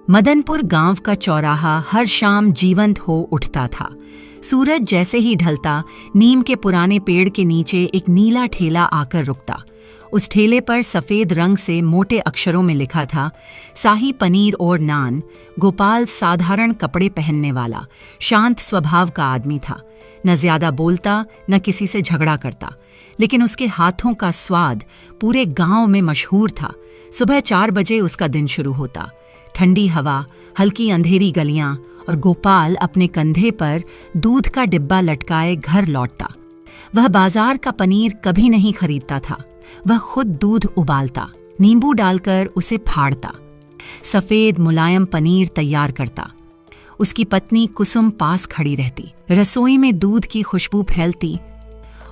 मदनपुर गांव का चौराहा हर शाम जीवंत हो उठता था। सूरज जैसे ही ढलता, नीम के पुराने पेड़ के नीचे एक नीला ठेला आकर रुकता। उस ठेले पर सफेद रंग से मोटे अक्षरों में लिखा था, शाही पनीर और नान। गोपाल साधारण कपड़े पहनने वाला, शांत स्वभाव का आदमी था। न ज्यादा बोलता, न किसी से झगड़ा करता, लेकिन उसके हाथों का स्वाद पूरे गांव में मशहूर था। सुबह 4 बजे उसका दिन शुरू होता। ठंडी हवा, हल्की अंधेरी गलियां और गोपाल अपने कंधे पर दूध का डिब्बा लटकाए घर लौटता। वह बाजार का पनीर कभी नहीं खरीदता था। वह खुद दूध उबालता, नींबू डालकर उसे फाड़ता, सफेद मुलायम पनीर तैयार करता। उसकी पत्नी कुसुम पास खड़ी रहती। रसोई में दूध की खुशबू फैलती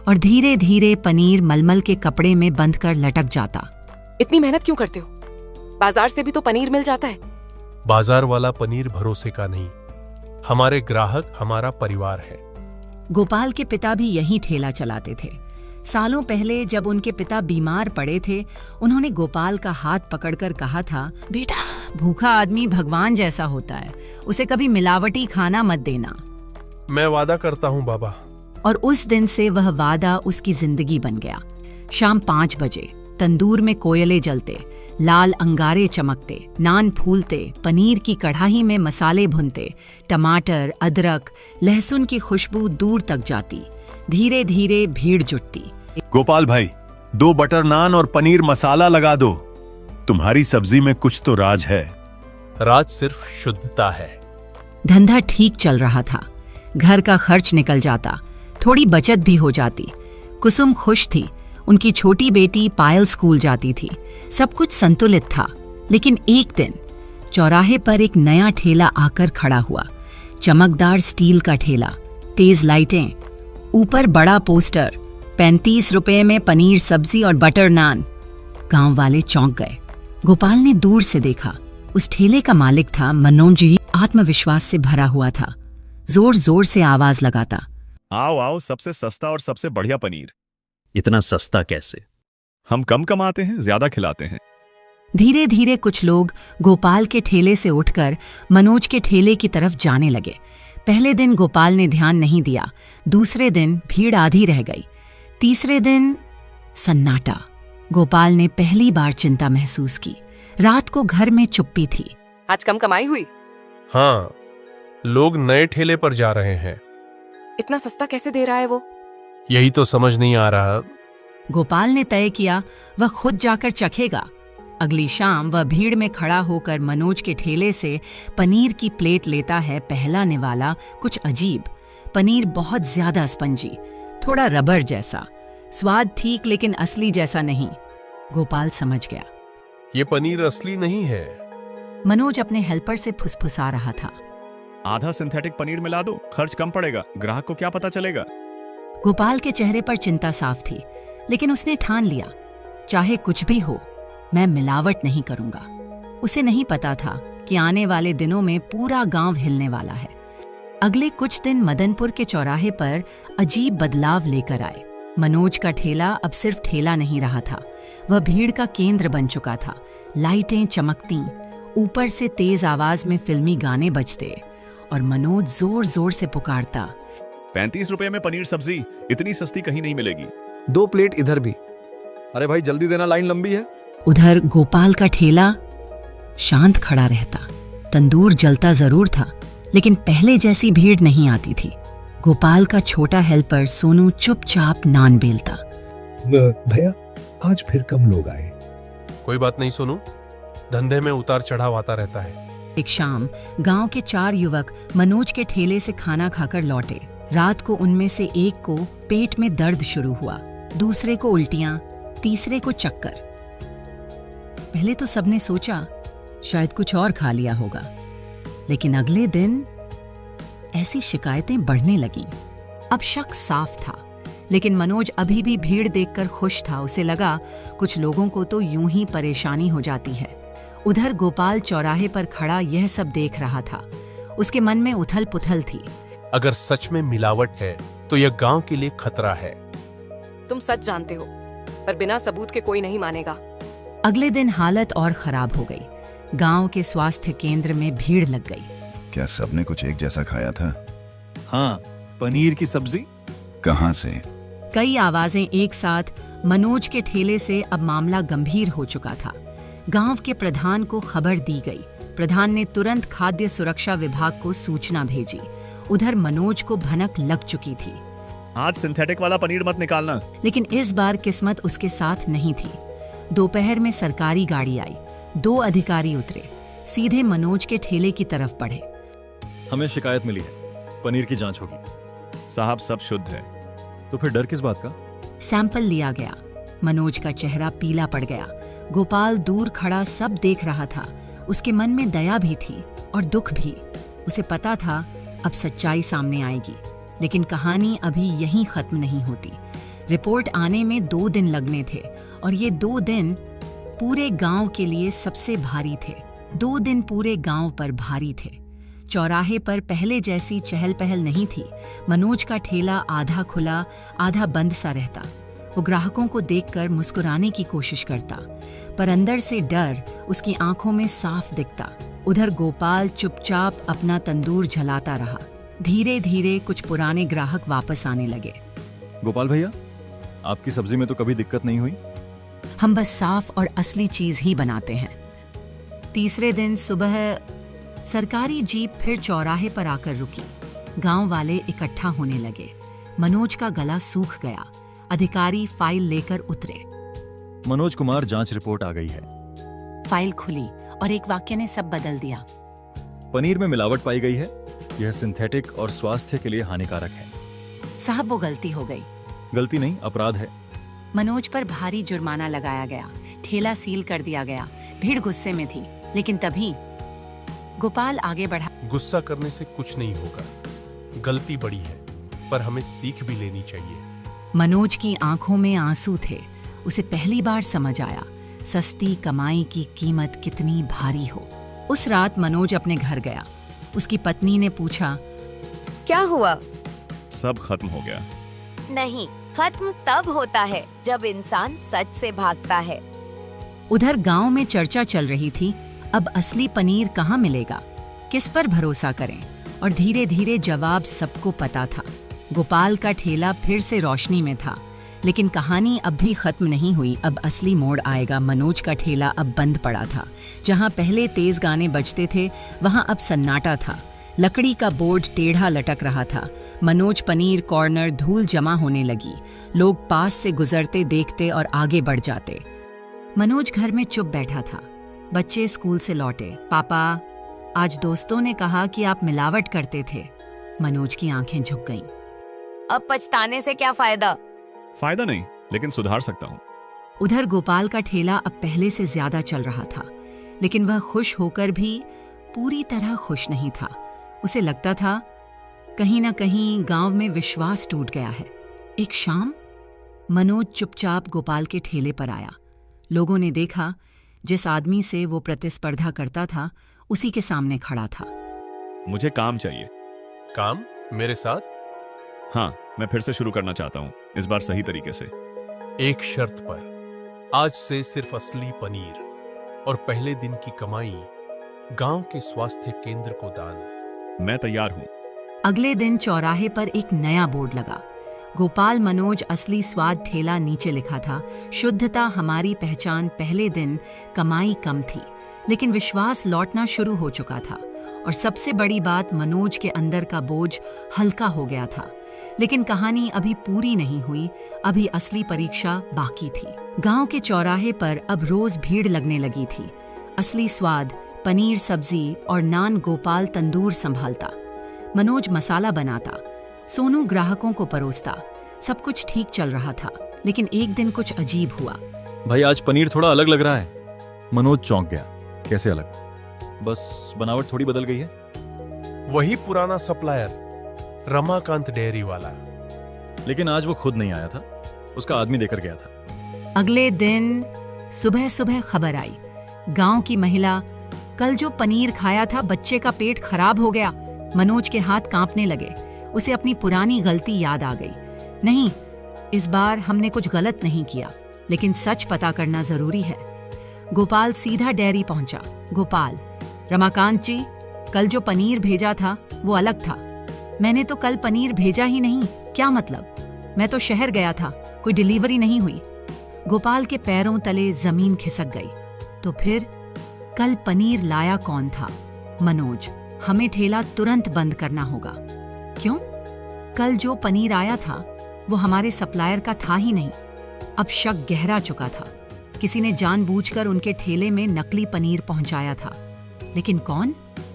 और धीरे धीरे पनीर मलमल के कपड़े में बंध कर लटक जाता। इतनी मेहनत क्यों करते हो? बाजार से भी तो पनीर मिल जाता है। बाजार वाला पनीर भरोसे का नहीं, हमारे ग्राहक हमारा परिवार है। गोपाल के पिता भी यहीं ठेला चलाते थे। सालों पहले जब उनके पिता बीमार पड़े थे, उन्होंने गोपाल का हाथ पकड़कर कहा था, बेटा, भूखा आदमी भगवान जैसा होता है, उसे कभी मिलावटी खाना मत देना। मैं वादा करता हूँ बाबा। और उस दिन से वह वादा उसकी जिंदगी बन गया। शाम 5 बजे तंदूर में कोयले जलते, लाल अंगारे चमकते, नान फूलते, पनीर की कढ़ाई में मसाले भुनते, टमाटर, अदरक, लहसुन की खुशबू दूर तक जाती। धीरे धीरे भीड़ जुटती। गोपाल भाई, 2 बटर नान और पनीर मसाला लगा दो। तुम्हारी सब्जी में कुछ तो राज है। राज सिर्फ शुद्धता है। धंधा ठीक चल रहा था। घर का खर्च निकल जाता, थोड़ी बचत भी हो जाती। कुसुम खुश थी। उनकी छोटी बेटी पायल स्कूल जाती थी। सब कुछ संतुलित था। लेकिन एक दिन चौराहे पर एक नया ठेला आकर खड़ा हुआ। चमकदार स्टील का ठेला, तेज लाइटें, ऊपर बड़ा पोस्टर, 35 रुपए में पनीर सब्जी और बटर नान। गांव वाले चौंक गए। गोपाल ने दूर से देखा। उस ठेले का मालिक था मनोज जी। आत्मविश्वास से भरा हुआ था। जोर जोर से आवाज लगाता, आओ आओ, सबसे सस्ता और सबसे बढ़िया पनीर। इतना सस्ता कैसे? हम कम कमाते हैं, ज्यादा खिलाते हैं। धीरे धीरे कुछ लोग गोपाल के ठेले से उठकर मनोज के ठेले की तरफ जाने लगे। पहले दिन गोपाल ने ध्यान नहीं दिया। दूसरे दिन भीड़ आधी रह गई। तीसरे दिन सन्नाटा। गोपाल ने पहली बार चिंता महसूस की। रात को घर में चुप्पी थी। आज कम कमाई हुई? हाँ, लोग नए ठेले पर जा रहे हैं। इतना सस्ता कैसे दे रहा है वो? यही तो समझ नहीं आ रहा। गोपाल ने तय किया वह खुद जाकर चखेगा। अगली शाम वह भीड़ में खड़ा होकर मनोज के ठेले से पनीर की प्लेट लेता है। पहलाने वाला कुछ अजीब। पनीर बहुत ज्यादा स्पंजी, थोड़ा रबर जैसा। स्वाद ठीक, लेकिन असली जैसा नहीं। गोपाल समझ गया, ये पनीर असली नहीं है। मनोज अपने हेल्पर से फुसफुसा रहा था, आधा सिंथेटिक पनीर मिला दो, खर्च कम पड़ेगा, ग्राहक को क्या पता चलेगा। गोपाल के चेहरे पर चिंता साफ थी, लेकिन उसने ठान लिया, चाहे कुछ भी हो, मैं मिलावट नहीं करूंगा। उसे नहीं पता था कि आने वाले दिनों में पूरा गांव हिलने वाला है। अगले कुछ दिन मदनपुर के चौराहे पर अजीब बदलाव लेकर आए। मनोज का ठेला अब सिर्फ ठेला नहीं रहा था, वह भीड़ का केंद्र बन चुका था। लाइटें चमकतीं, ऊपर से तेज आवाज में फिल्मी गाने बजते और मनोज जोर जोर से पुकारता, 35 रुपए में पनीर सब्जी, इतनी सस्ती कहीं नहीं मिलेगी। 2 प्लेट इधर भी। अरे भाई जल्दी देना, लाइन लंबी है। उधर गोपाल का ठेला शांत खड़ा रहता। तंदूर जलता जरूर था, लेकिन पहले जैसी भीड़ नहीं आती थी। गोपाल का छोटा हेल्पर सोनू चुपचाप नान बेलता। भैया, आज फिर कम लोग आए। कोई बात नहीं सोनू, धंधे में उतार चढ़ाव आता रहता है। एक शाम गांव के 4 युवक मनोज के ठेले से खाना खाकर लौटे। रात को उनमें से एक को पेट में दर्द शुरू हुआ, दूसरे को उल्टियां, तीसरे को चक्कर। पहले तो सबने सोचा शायद कुछ और खा लिया होगा, लेकिन अगले दिन ऐसी शिकायतें बढ़ने लगीं। अब शक साफ था, लेकिन मनोज अभी भी भीड़ देखकर खुश था। उसे लगा कुछ लोगों को तो यूं ही परेशानी हो जाती है। उधर गोपाल चौराहे पर खड़ा यह सब देख रहा था। उसके मन में उथल पुथल थी। अगर सच में मिलावट है तो यह गांव के लिए खतरा है। तुम सच जानते हो, पर बिना सबूत के कोई नहीं मानेगा। अगले दिन हालत और खराब हो गई। गांव के स्वास्थ्य केंद्र में भीड़ लग गई। क्या सबने कुछ एक जैसा खाया था? हाँ, पनीर की सब्जी। कहाँ से? कई आवाजें एक साथ। मनोज के ठेले से अब मामला गंभीर हो चुका था। गांव के प्रधान को खबर दी गई। प्रधान ने तुरंत खाद्य सुरक्षा विभाग को सूचना भेजी। उधर मनोज को भनक लग चुकी थी। आज सिंथेटिक वाला पनीर मत निकालना। लेकिन इस बार किस्मत उसके साथ नहीं थी। दोपहर में सरकारी गाड़ी आई। 2 अधिकारी उतरे, सीधे मनोज के ठेले की तरफ बढ़े। हमें शिकायत मिली है, पनीर की जांच होगी। साहब सब शुद्ध है। तो फिर डर किस बात का? सैंपल लिया गया। मनोज का चेहरा पीला पड़ गया। गोपाल दूर खड़ा सब देख रहा था। उसके मन में दया भी थी और दुख भी। उसे पता था अब सच्चाई सामने आएगी, लेकिन कहानी अभी यहीं खत्म नहीं होती। रिपोर्ट आने में 2 दिन लगने थे और ये 2 दिन पूरे गांव के लिए सबसे भारी थे। 2 दिन पूरे गांव पर भारी थे। चौराहे पर पहले जैसी चहल पहल नहीं थी। मनोज का ठेला आधा खुला आधा बंद सा रहता। वो ग्राहकों को देखकर मुस्कुराने की कोशिश करता, पर अंदर से डर उसकी आंखों में साफ दिखता। उधर गोपाल चुपचाप अपना तंदूर जलाता रहा। धीरे धीरे कुछ पुराने ग्राहक वापस आने लगे। गोपाल भैया, आपकी सब्जी में तो कभी दिक्कत नहीं हुई। हम बस साफ और असली चीज ही बनाते हैं। तीसरे दिन सुबह सरकारी जीप फिर चौराहे पर आकर रुकी। गांव वाले इकट्ठा होने लगे। मनोज का गला सूख गया। अधिकारी फाइल लेकर उतरे। मनोज कुमार, जांच रिपोर्ट आ गई है। फाइल खुली और एक वाक्य ने सब बदल दिया। पनीर में मिलावट पाई गई है। यह सिंथेटिक और स्वास्थ्य के लिए हानिकारक है। साहब, वो गलती हो गई। गलती नहीं, अपराध है। मनोज पर भारी जुर्माना लगाया गया। ठेला सील कर दिया गया। भीड़ गुस्से में थी, लेकिन तभी गोपाल आगे बढ़ा। गुस्सा करने से कुछ नहीं होगा। गलती बड़ी है, पर हमें सीख भी लेनी चाहिए। मनोज की आंखों में आंसू थे। उसे पहली बार समझ आया सस्ती कमाई की कीमत कितनी भारी हो। उस रात मनोज अपने घर गया। उसकी पत्नी ने पूछा, क्या हुआ? सब खत्म हो गया। नहीं, खत्म तब होता है जब इंसान सच से भागता है। उधर गांव में चर्चा चल रही थी, अब असली पनीर कहाँ मिलेगा, किस पर भरोसा करें? और धीरे धीरे जवाब सबको पता था। गोपाल का ठेला फिर से रोशनी में था। लेकिन कहानी अब भी खत्म नहीं हुई। अब असली मोड़ आएगा। मनोज का ठेला अब बंद पड़ा था। जहां पहले तेज गाने बजते थे, वहां अब सन्नाटा था। लकड़ी का बोर्ड टेढ़ा लटक रहा था। मनोज पनीर कॉर्नर। धूल जमा होने लगी। लोग पास से गुजरते देखते और आगे बढ़ जाते। मनोज घर में चुप बैठा था। बच्चे स्कूल से लौटे। पापा, आज दोस्तों ने कहा कि आप मिलावट करते थे। मनोज की आंखें झुक गईं। अब पछताने से क्या फायदा? फायदा नहीं, लेकिन सुधार सकता हूँ। उधर गोपाल का ठेला अब पहले से ज्यादा चल रहा था, लेकिन वह खुश होकर भी पूरी तरह खुश नहीं था। उसे लगता था कहीं ना कहीं गांव में विश्वास टूट गया है। एक शाम मनोज चुपचाप गोपाल के ठेले पर आया। लोगों ने देखा जिस आदमी से वो प्रतिस्पर्धा करता था उसी के सामने खड़ा था। मुझे काम चाहिए। काम? मेरे साथ? हाँ, मैं फिर से शुरू करना चाहता हूँ, इस बार सही तरीके से। एक शर्त पर। आज से सिर्फ असली पनीर और पहले दिन की कमाई गांव के स्वास्थ्य केंद्र को दान। मैं तैयार हूँ। अगले दिन चौराहे पर एक नया बोर्ड लगा। गोपाल मनोज असली स्वाद ठेला नीचे लिखा था। शुद्धता हमारी पहचान। पहले दिन कमाई कम थी, लेकिन विश्वास लौटना शुरू हो चुका था। और सबसे बड़ी बात, मनोज के अंदर का बोझ हल्का हो गया था। लेकिन कहानी अभी पूरी नहीं हुई। अभी असली परीक्षा बाकी थी। गांव के चौराहे पर अब रोज भीड़ लगने लगी थी। असली स्वाद, पनीर सब्जी और नान गोपाल तंदूर संभालता। मनोज मसाला बनाता। सोनू ग्राहकों को परोसता। सब कुछ ठीक चल रहा था, लेकिन एक दिन कुछ अजीब हुआ। भाई, आज पनीर थोड़ा अलग लग रहा है। मनोज चौंक गया। कैसे अलग? बस बनावट थोड़ी बदल गई है। वही पुराना सप्लायर, रमाकांत डेयरी वाला। लेकिन आज वो खुद नहीं आया था, उसका आदमी देकर गया था। अगले दिन सुबह सुबह खबर आई। गांव की महिला, कल जो पनीर खाया था बच्चे का पेट खराब हो गया। मनोज के हाथ कांपने लगे। उसे अपनी पुरानी गलती याद आ गई। नहीं, इस बार हमने कुछ गलत नहीं किया, लेकिन सच पता करना जरूरी है। गोपाल सीधा डेयरी पहुंचा। गोपाल, रमाकांत जी, कल जो पनीर भेजा था वो अलग था। मैंने तो कल पनीर भेजा ही नहीं। क्या मतलब? मैं तो शहर गया था, कोई डिलीवरी नहीं हुई। गोपाल के पैरों तले जमीन खिसक गई। तो फिर कल पनीर लाया कौन था? मनोज। हमें ठेला तुरंत बंद करना होगा। क्यों? कल जो पनीर आया था वो हमारे सप्लायर का था ही नहीं। अब शक गहरा चुका था। किसी ने जानबूझकर उनके ठेले में नकली पनीर पहुंचाया था। लेकिन कौन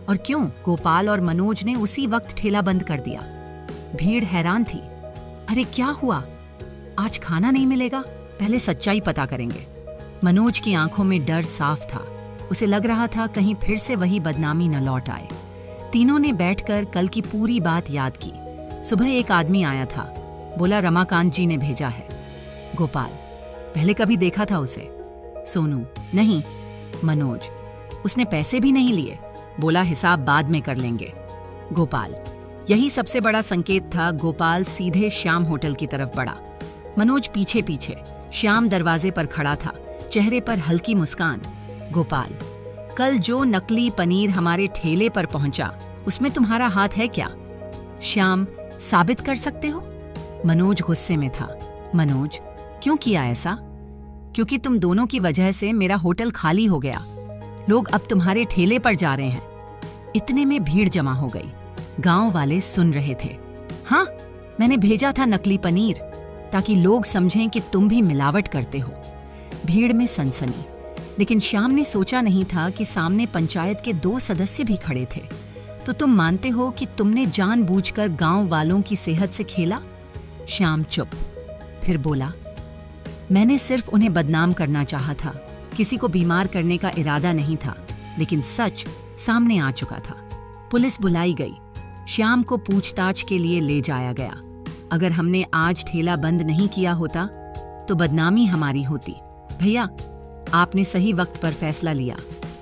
और क्यों? गोपाल और मनोज ने उसी वक्त ठेला बंद कर दिया। भीड़ हैरान थी। अरे क्या हुआ? आज खाना नहीं मिलेगा? पहले सच्चाई पता करेंगे। मनोज की आंखों में डर साफ था। उसे लग रहा था कहीं फिर से वही बदनामी न लौट आए। तीनों ने बैठकर कल की पूरी बात याद की। सुबह एक आदमी आया था, बोला रमाकांत जी ने भेजा है। गोपाल, पहले कभी देखा था उसे? सोनू, नहीं। मनोज, उसने पैसे भी नहीं लिए, बोला हिसाब बाद में कर लेंगे। गोपाल, यही सबसे बड़ा संकेत था। गोपाल सीधे श्याम होटल की तरफ बढ़ा। मनोज पीछे पीछे। श्याम दरवाजे पर खड़ा था, चेहरे पर हल्की मुस्कान। गोपाल, कल जो नकली पनीर हमारे ठेले पर पहुंचा उसमें तुम्हारा हाथ है क्या? श्याम, साबित कर सकते हो? मनोज गुस्से में था। मनोज, क्यों किया ऐसा? क्योंकि तुम दोनों की वजह से मेरा होटल खाली हो गया। लोग अब तुम्हारे ठेले पर जा रहे हैं। इतने में भीड़ जमा हो गई। गांव वाले सुन रहे थे। हाँ, मैंने भेजा था नकली पनीर ताकि लोग समझें कि तुम भी मिलावट करते हो। भीड़ में सनसनी। लेकिन श्याम ने सोचा नहीं था कि सामने पंचायत के 2 सदस्य भी खड़े थे। तो तुम मानते हो कि तुमने जानबूझकर गांव वालों की सेहत से खेला? श्याम चुप। फिर बोला, मैंने सिर्फ उन्हें बदनाम करना चाहा था, किसी को बीमार करने का इरादा नहीं था। लेकिन सच सामने आ चुका था। पुलिस बुलाई गई। श्याम को पूछताछ के लिए ले जाया गया। अगर हमने आज ठेला बंद नहीं किया होता तो बदनामी हमारी होती। भैया, आपने सही वक्त पर फैसला लिया।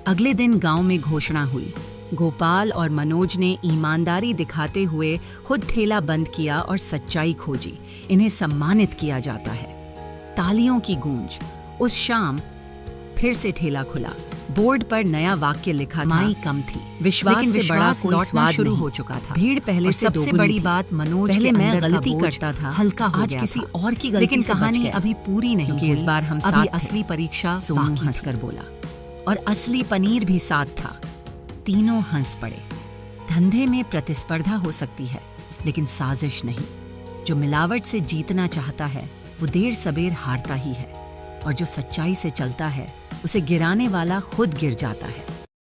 अगले दिन गांव में घोषणा हुई। गोपाल और मनोज ने ईमानदारी दिखाते हुए खुद ठेला बंद किया और सच्चाई खोजी। इन्हें सम्मानित किया जाता है। तालियों की गूंज। उस शाम फिर से ठेला खुला। बोर्ड पर नया वाक्य लिखा था, माई कम थी, विश्वास से बड़ा कोई स्वाद शुरू हो चुका था। भीड़ पहले से सबसे बड़ी बात, मनोज पहले मैं गलती करता था, हल्का हो गया। आज किसी और की गलती। लेकिन कहानी अभी पूरी नहीं, क्योंकि इस बार हम साथ असली परीक्षा। सोनू हंसकर बोला, और असली पनीर भी साथ था। तीनों हंस पड़े। धंधे में प्रतिस्पर्धा हो सकती है, लेकिन साजिश नहीं। जो मिलावट से जीतना चाहता है वो देर सबेर हारता ही है, और जो सच्चाई से चलता है उसे गिराने वाला खुद गिर जाता है।